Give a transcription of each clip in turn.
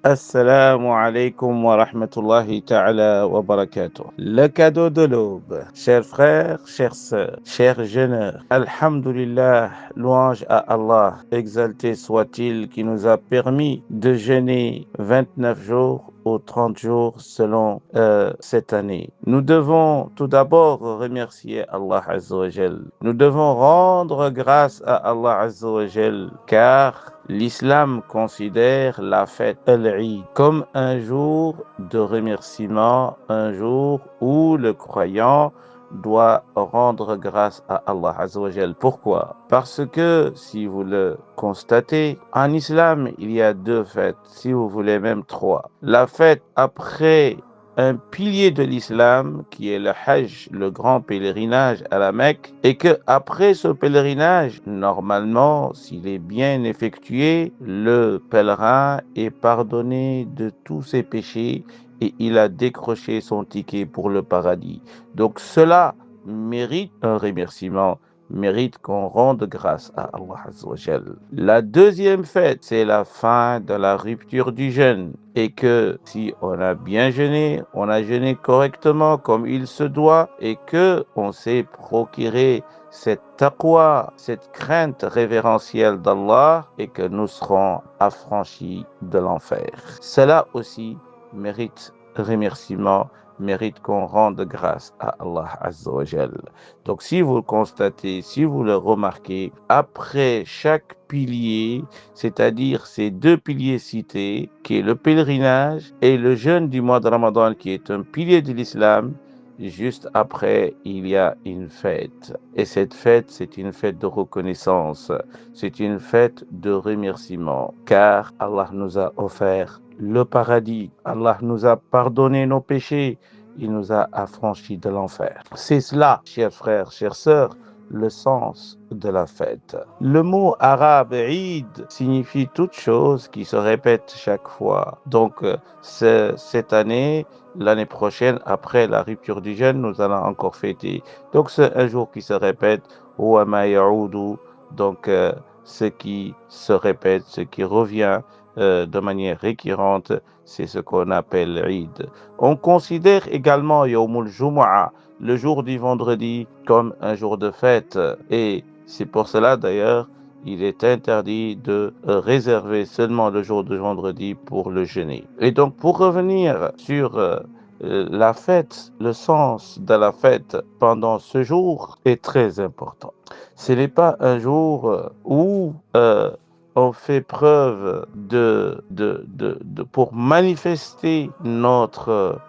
Assalamu alaikum wa rahmatullahi ta'ala wa barakatuh. Le cadeau de l'aube. Chers frères, chères sœurs, chers jeûneurs, Alhamdulillah, louange à Allah, exalté soit-il qui nous a permis de jeûner 29 jours ou 30 jours selon cette année. Nous devons tout d'abord remercier Allah Azza wa Jal. Nous devons rendre grâce à Allah Azza wa Jal, car l'islam considère la fête Al-Eid comme un jour de remerciement, un jour où le croyant doit rendre grâce à Allah Azza wa Jal. Pourquoi? Parce que, si vous le constatez, en islam, il y a deux fêtes, si vous voulez même trois. La fête après un pilier de l'islam qui est le Hajj, le grand pèlerinage à la Mecque, et que après ce pèlerinage, normalement, s'il est bien effectué, le pèlerin est pardonné de tous ses péchés et il a décroché son ticket pour le paradis. Donc cela mérite un remerciement, mérite qu'on rende grâce à Allah Azza wa Jal. La deuxième fête, c'est la fin de la rupture du jeûne. Et que si on a bien jeûné, on a jeûné correctement comme il se doit, et que on s'est procuré cette taqwa, cette crainte révérentielle d'Allah, et que nous serons affranchis de l'enfer. Cela aussi mérite remerciement, mérite qu'on rende grâce à Allah Azza wa Jal. Donc si vous le constatez, si vous le remarquez, après chaque pilier, c'est-à-dire ces deux piliers cités, qui est le pèlerinage et le jeûne du mois de Ramadan, qui est un pilier de l'islam, juste après, il y a une fête. Et cette fête, c'est une fête de reconnaissance, c'est une fête de remerciement, car Allah nous a offert le paradis, Allah nous a pardonné nos péchés, il nous a affranchis de l'enfer. C'est cela, chers frères, chères sœurs, le sens de la fête. Le mot arabe Eid signifie toute chose qui se répète chaque fois. Donc, cette année, l'année prochaine, après la rupture du jeûne, nous allons encore fêter. Donc, c'est un jour qui se répète. Donc, ce qui se répète, ce qui revient de manière récurrente, c'est ce qu'on appelle Eid. On considère également Yawmul Jumu'ah, le jour du vendredi, comme un jour de fête. Et c'est pour cela d'ailleurs, il est interdit de réserver seulement le jour de vendredi pour le jeûner. Et donc pour revenir sur la fête, le sens de la fête pendant ce jour est très important. Ce n'est pas un jour où on fait preuve pour manifester notre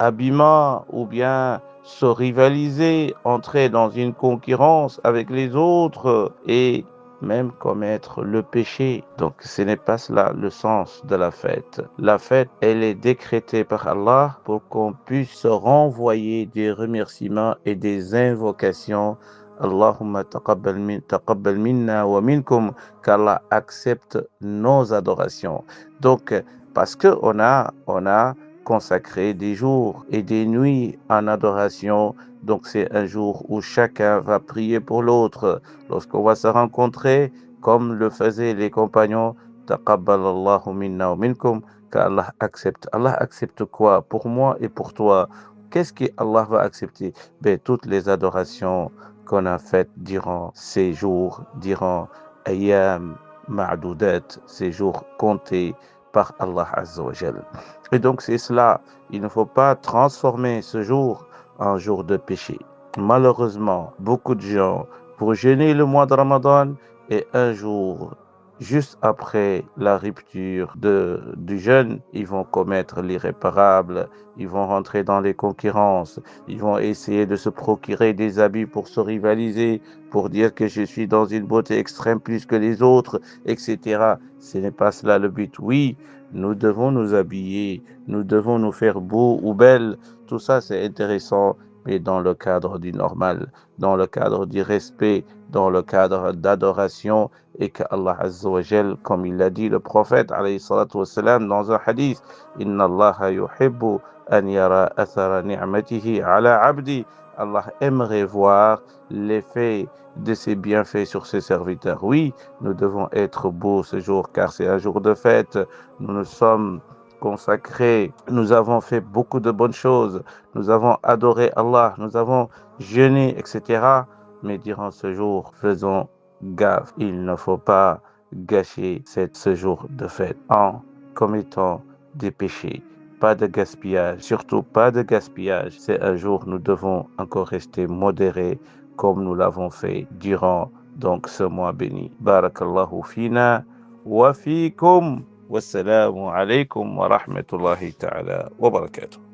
habillement ou bien se rivaliser, entrer dans une concurrence avec les autres et même commettre le péché. Donc ce n'est pas cela le sens de la fête. La fête, elle est décrétée par Allah pour qu'on puisse se renvoyer des remerciements et des invocations. Allahumma taqabbal minna wa minkum, qu'Allah accepte nos adorations. Donc, parce que on a consacré des jours et des nuits en adoration. Donc c'est un jour où chacun va prier pour l'autre. Lorsqu'on va se rencontrer, comme le faisaient les compagnons, taqabbal Allahu minna wa minkum, qu'Allah accepte. Allah accepte quoi? Pour moi et pour toi. Qu'est-ce que Allah va accepter? Ben, toutes les adorations qu'on a faites durant ces jours, durant ayyam ma'doudat, ces jours comptés par Allah Azza wa Jal. Et donc c'est cela, il ne faut pas transformer ce jour en jour de péché. Malheureusement, beaucoup de gens, pour jeûner le mois de Ramadan, et un jour, juste après la rupture du jeûne, ils vont commettre l'irréparable, ils vont rentrer dans les concurrences, ils vont essayer de se procurer des habits pour se rivaliser, pour dire que je suis dans une beauté extrême plus que les autres, etc. Ce n'est pas cela le but. Oui, nous devons nous habiller, nous devons nous faire beaux ou belles. Tout ça, c'est intéressant, mais dans le cadre du normal, dans le cadre du respect, dans le cadre d'adoration, et que Allah Azza wa Jal, comme il l'a dit le prophète alayhi salatu wassalam dans un hadith, Inna Allah yuhibbu an yara athara ni'matihi ala abdi. Allah aimerait voir l'effet de ses bienfaits sur ses serviteurs. Oui, nous devons être beaux ce jour, car c'est un jour de fête. Nous nous sommes consacrés, nous avons fait beaucoup de bonnes choses, nous avons adoré Allah, nous avons jeûné, etc. Mais durant ce jour, faisons gaffe. Il ne faut pas gâcher ce jour de fête en commettant des péchés. Pas de gaspillage, surtout pas de gaspillage. C'est un jour, nous devons encore rester modérés comme nous l'avons fait durant donc ce mois béni. Barakallahu fina wa fikum. Wassalamu alaikum wa rahmatullahi ta'ala wa barakatuh.